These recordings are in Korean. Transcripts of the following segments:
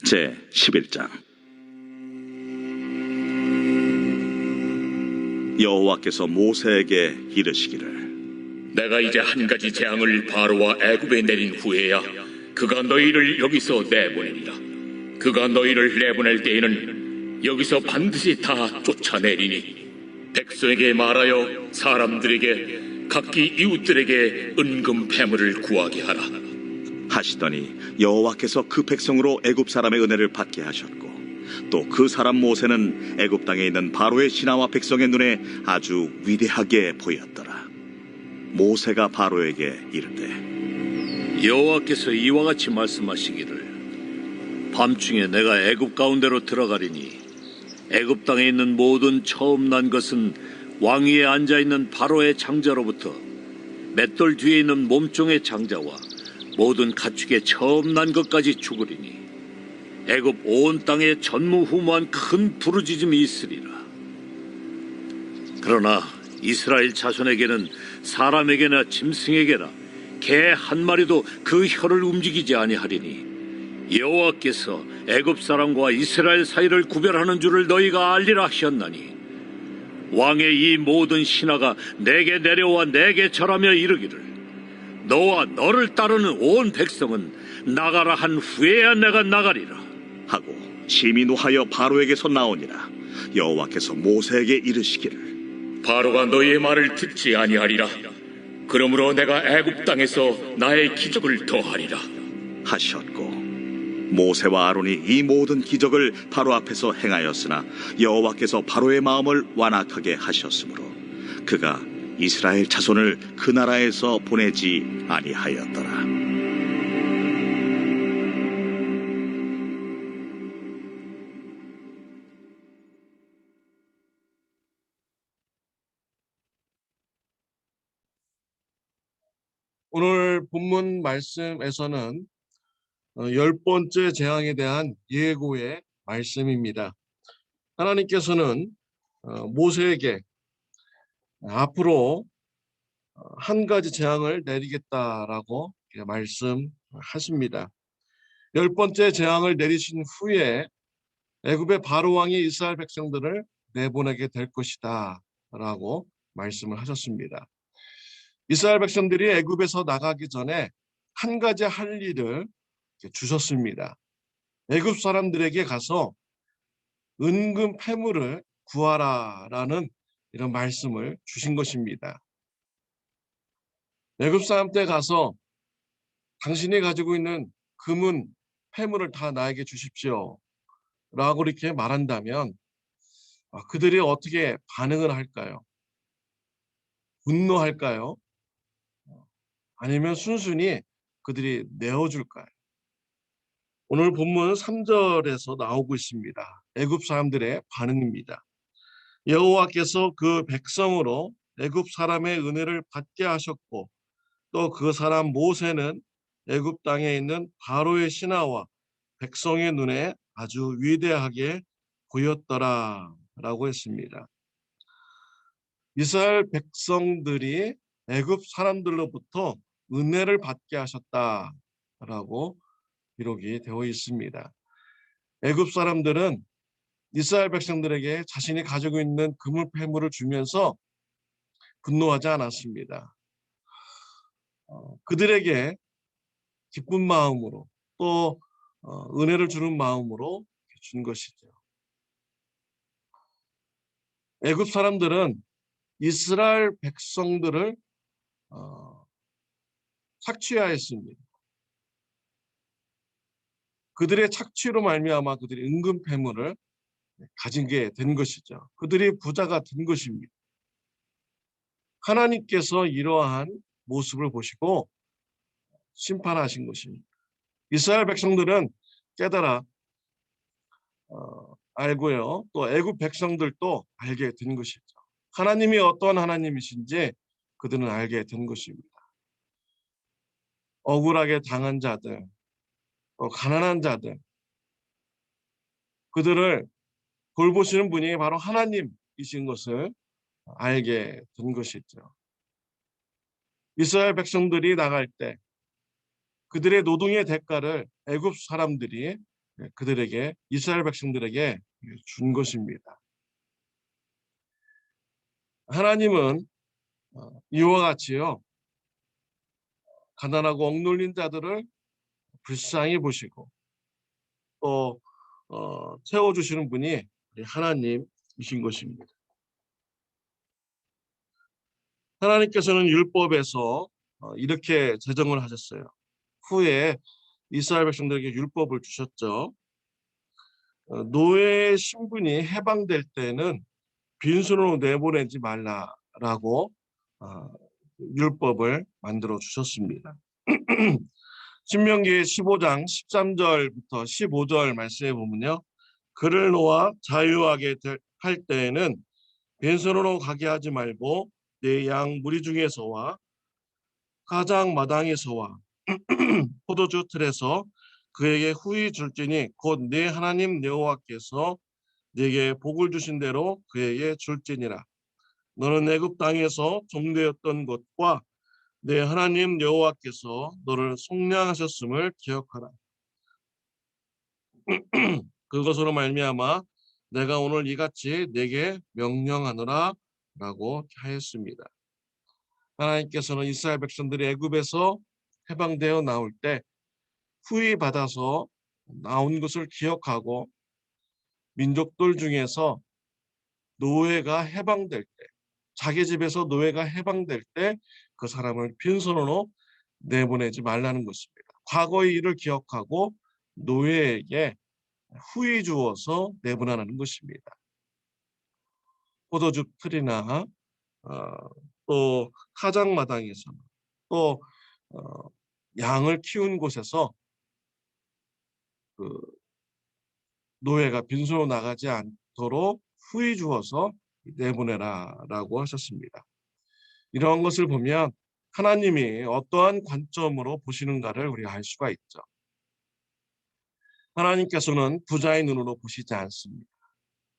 제 11장. 여호와께서 모세에게 이르시기를, 내가 이제 한 가지 재앙을 바로와 애굽에 내린 후에야 그가 너희를 여기서 내보내리라. 그가 너희를 내보낼 때에는 여기서 반드시 다 쫓아내리니 백성에게 말하여 사람들에게 각기 이웃들에게 은금 패물을 구하게 하라 하시더니 여호와께서 그 백성으로 애굽 사람의 은혜를 받게 하셨고, 또 그 사람 모세는 애굽 땅에 있는 바로의 신하와 백성의 눈에 아주 위대하게 보였더라. 모세가 바로에게 이르되, 여호와께서 이와 같이 말씀하시기를, 밤중에 내가 애굽 가운데로 들어가리니 애굽 땅에 있는 모든 처음 난 것은 왕위에 앉아있는 바로의 장자로부터 맷돌 뒤에 있는 몸종의 장자와 모든 가축의 처음 난 것까지 죽으리니 애굽 온 땅에 전무후무한 큰 부르짖음이 있으리라. 그러나 이스라엘 자손에게는 사람에게나 짐승에게나 개 한 마리도 그 혀를 움직이지 아니하리니 여호와께서 애굽 사람과 이스라엘 사이를 구별하는 줄을 너희가 알리라 하셨나니, 왕의 이 모든 신하가 내게 내려와 내게 절하며 이르기를, 너와 너를 따르는 온 백성은 나가라 한 후에야 내가 나가리라 하고 심히 노하여 바로에게서 나오니라. 여호와께서 모세에게 이르시기를, 바로가 너희의 말을 듣지 아니하리라. 그러므로 내가 애굽 땅에서 나의 기적을 더하리라 하셨고, 모세와 아론이 이 모든 기적을 바로 앞에서 행하였으나 여호와께서 바로의 마음을 완악하게 하셨으므로 그가 이스라엘 자손을 그 나라에서 보내지 아니하였더라. 오늘 본문 말씀에서는 10번째 재앙에 대한 예고의 말씀입니다. 하나님께서는 모세에게 앞으로 한 가지 재앙을 내리겠다라고 말씀하십니다. 10번째 재앙을 내리신 후에 애굽의 바로 왕이 이스라엘 백성들을 내보내게 될 것이다 라고 말씀을 하셨습니다. 이스라엘 백성들이 애굽에서 나가기 전에 한 가지 할 일을 주셨습니다. 애굽 사람들에게 가서 은금 패물을 구하라라는 이런 말씀을 주신 것입니다. 애굽 사람한테 가서 당신이 가지고 있는 금은 패물을 다 나에게 주십시오 라고 이렇게 말한다면 그들이 어떻게 반응을 할까요? 분노할까요? 아니면 순순히 그들이 내어줄까요? 오늘 본문 3절에서 나오고 있습니다. 애굽 사람들의 반응입니다. 여호와께서 그 백성으로 애굽 사람의 은혜를 받게 하셨고, 또 그 사람 모세는 애굽 땅에 있는 바로의 신하와 백성의 눈에 아주 위대하게 보였더라 라고 했습니다. 이스라엘 백성들이 애굽 사람들로부터 은혜를 받게 하셨다라고 기록이 되어 있습니다. 애굽 사람들은 이스라엘 백성들에게 자신이 가지고 있는 금을 패물을 주면서 분노하지 않았습니다. 그들에게 기쁜 마음으로 또 은혜를 주는 마음으로 준 것이죠. 애굽 사람들은 이스라엘 백성들을 착취하였습니다. 그들의 착취로 말미암아 그들이 은금 패물을 가지게 된 것이죠. 그들이 부자가 된 것입니다. 하나님께서 이러한 모습을 보시고 심판하신 것입니다. 이스라엘 백성들은 깨달아 알고요. 또 애굽 백성들도 알게 된 것이죠. 하나님이 어떠한 하나님이신지 그들은 알게 된 것입니다. 억울하게 당한 자들, 또 가난한 자들, 그들을 돌보시는 분이 바로 하나님이신 것을 알게 된 것이죠. 이스라엘 백성들이 나갈 때 그들의 노동의 대가를 애굽 사람들이 그들에게 이스라엘 백성들에게 준 것입니다. 하나님은 이와 같이요 가난하고 억눌린 자들을 불쌍히 보시고 또 채워주시는 분이 우리 하나님이신 것입니다. 하나님께서는 율법에서 이렇게 제정을 하셨어요. 후에 이스라엘 백성들에게 율법을 주셨죠. 노예의 신분이 해방될 때는 빈손으로 내보내지 말라라고 율법을 만들어 주셨습니다. 신명기 15장 13절부터 15절 말씀에 보면요. 그를 놓아 자유하게 할 때에는 빈손으로 가게 하지 말고 내 양 무리 중에서와 가장 마당에서와 포도주 틀에서 그에게 후히 줄지니 곧 내 하나님 여호와께서 네게 복을 주신 대로 그에게 줄지니라. 너는 애굽 땅에서 종되었던 것과 내 하나님 여호와께서 너를 속량하셨음을 기억하라. 그것으로 말미암아 내가 오늘 이같이 내게 명령하노라라고 하였습니다. 하나님께서는 이스라엘 백성들이 애굽에서 해방되어 나올 때 후히 받아서 나온 것을 기억하고 민족들 중에서 노예가 해방될 때, 자기 집에서 노예가 해방될 때 그 사람을 빈손으로 내보내지 말라는 것입니다. 과거의 일을 기억하고 노예에게 후히 주어서 내보내는 것입니다. 포도주 틀이나 또 타작마당에서 또 양을 키운 곳에서 그 노예가 빈손으로 나가지 않도록 후히 주어서 내보내라라고 하셨습니다. 이런 것을 보면 하나님이 어떠한 관점으로 보시는가를 우리가 알 수가 있죠. 하나님께서는 부자의 눈으로 보시지 않습니다.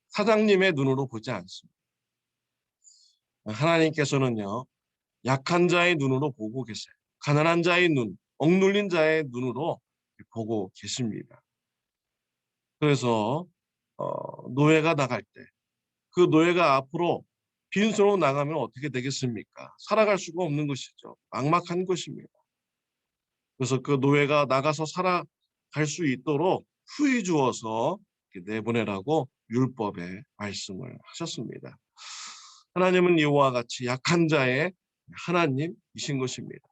사장님의 눈으로 보지 않습니다. 하나님께서는요, 약한 자의 눈으로 보고 계세요. 가난한 자의 눈, 억눌린 자의 눈으로 보고 계십니다. 그래서 노예가 나갈 때 그 노예가 앞으로 빈손으로 나가면 어떻게 되겠습니까? 살아갈 수가 없는 것이죠. 막막한 것입니다. 그래서 그 노예가 나가서 살아갈 수 있도록 후히 주어서 내보내라고 율법에 말씀을 하셨습니다. 하나님은 이와 같이 약한 자의 하나님이신 것입니다.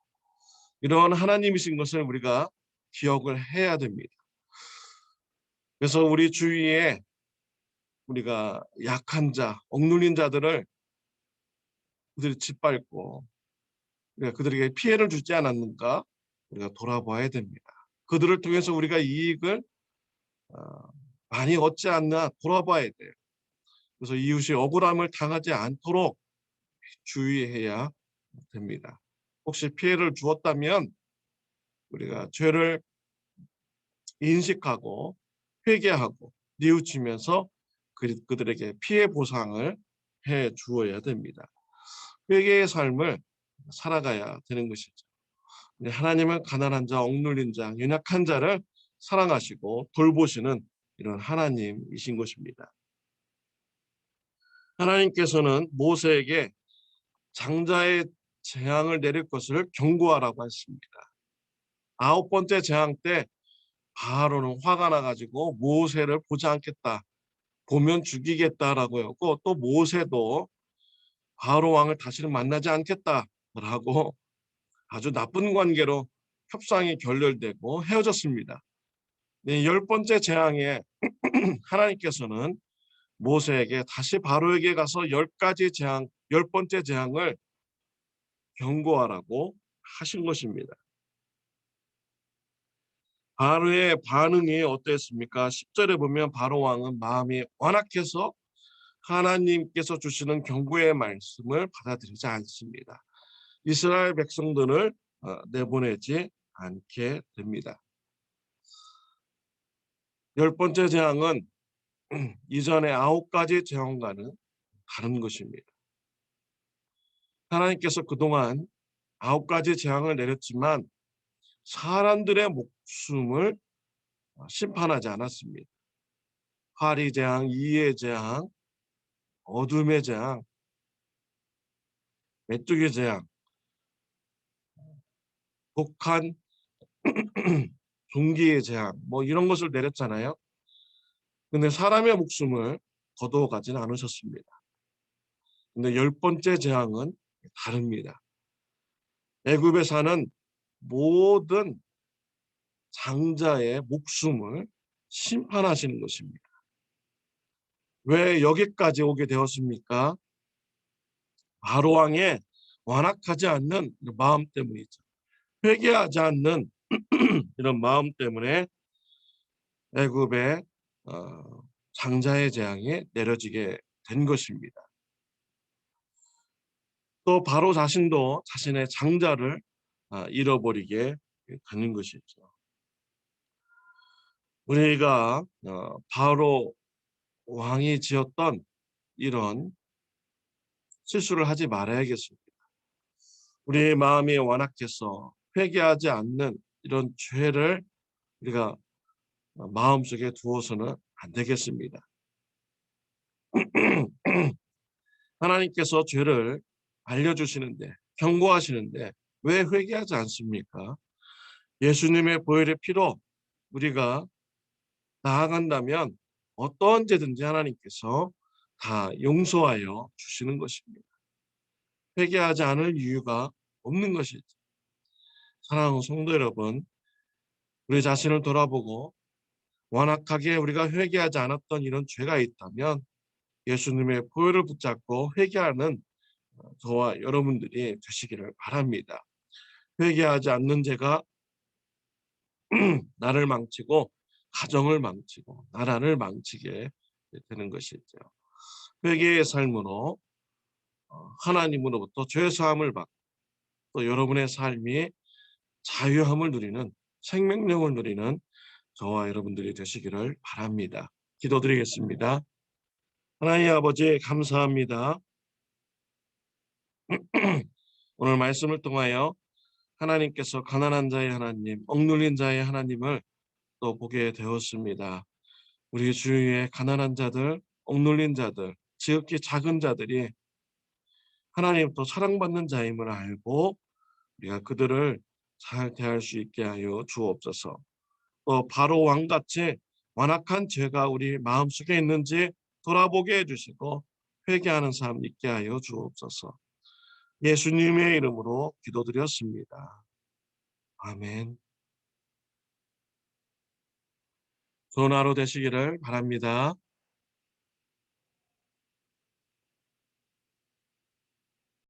이런 하나님이신 것을 우리가 기억을 해야 됩니다. 그래서 우리 주위에 우리가 약한 자, 억눌린 자들을 그들이 짓밟고 우리가 그들에게 피해를 주지 않았는가 우리가 돌아봐야 됩니다. 그들을 통해서 우리가 이익을 많이 얻지 않나 돌아봐야 돼요. 그래서 이웃이 억울함을 당하지 않도록 주의해야 됩니다. 혹시 피해를 주었다면 우리가 죄를 인식하고 회개하고 뉘우치면서 그들에게 피해 보상을 해 주어야 됩니다. 회개의 삶을 살아가야 되는 것이죠. 하나님은 가난한 자, 억눌린 자, 연약한 자를 사랑하시고 돌보시는 이런 하나님이신 것입니다. 하나님께서는 모세에게 장자의 재앙을 내릴 것을 경고하라고 했습니다. 9번째 재앙 때 바로는 화가 나가지고 모세를 보지 않겠다, 보면 죽이겠다라고 했고 또 모세도 바로 왕을 다시는 만나지 않겠다라고 아주 나쁜 관계로 협상이 결렬되고 헤어졌습니다. 네, 10번째 재앙에 하나님께서는 모세에게 다시 바로에게 가서 10가지 재앙, 10번째 재앙을 경고하라고 하신 것입니다. 바로의 반응이 어땠습니까? 10절에 보면 바로 왕은 마음이 완악해서 하나님께서 주시는 경고의 말씀을 받아들이지 않습니다. 이스라엘 백성들을 내보내지 않게 됩니다. 10번째 재앙은 이전의 9가지 재앙과는 다른 것입니다. 하나님께서 그동안 9가지 재앙을 내렸지만 사람들의 목숨을 심판하지 않았습니다. 화리 재앙, 이의 재앙, 어둠의 재앙, 메뚜기 재앙, 독한 종기의 재앙, 뭐 이런 것을 내렸잖아요. 근데 사람의 목숨을 거두어가지는 않으셨습니다. 근데 10번째 재앙은 다릅니다. 애굽에 사는 모든 장자의 목숨을 심판하시는 것입니다. 왜 여기까지 오게 되었습니까? 바로 왕의 완악하지 않는 마음 때문이죠. 회개하지 않는 이런 마음 때문에 애굽의 장자의 재앙이 내려지게 된 것입니다. 또 바로 자신도 자신의 장자를 잃어버리게 되는 것이죠. 우리가 바로 왕이 지었던 이런 실수를 하지 말아야겠습니다. 우리의 마음이 완악해서 회개하지 않는 이런 죄를 우리가 마음속에 두어서는 안 되겠습니다. 하나님께서 죄를 알려주시는데, 경고하시는데 왜 회개하지 않습니까? 예수님의 보혈의 피로 우리가 나아간다면 어떤 죄든지 하나님께서 다 용서하여 주시는 것입니다. 회개하지 않을 이유가 없는 것이죠. 사랑하는 성도 여러분, 우리 자신을 돌아보고 완악하게 우리가 회개하지 않았던 이런 죄가 있다면 예수님의 보혈을 붙잡고 회개하는 저와 여러분들이 되시기를 바랍니다. 회개하지 않는 죄가 나를 망치고 가정을 망치고 나라를 망치게 되는 것이죠. 회개의 삶으로 하나님으로부터 죄 사함을 받고 또 여러분의 삶이 자유함을 누리는 생명력을 누리는 저와 여러분들이 되시기를 바랍니다. 기도드리겠습니다. 하나님 아버지 감사합니다. 오늘 말씀을 통하여 하나님께서 가난한 자의 하나님, 억눌린 자의 하나님을 또 보게 되었습니다. 우리 주위에 가난한 자들, 억눌린 자들, 지극히 작은 자들이 하나님부터 사랑받는 자임을 알고 우리가 그들을 잘 대할 수 있게 하여 주옵소서. 또 바로 왕같이 완악한 죄가 우리 마음속에 있는지 돌아보게 해주시고 회개하는 삶 있게 하여 주옵소서. 예수님의 이름으로 기도드렸습니다. 아멘. 좋은 하루 되시기를 바랍니다.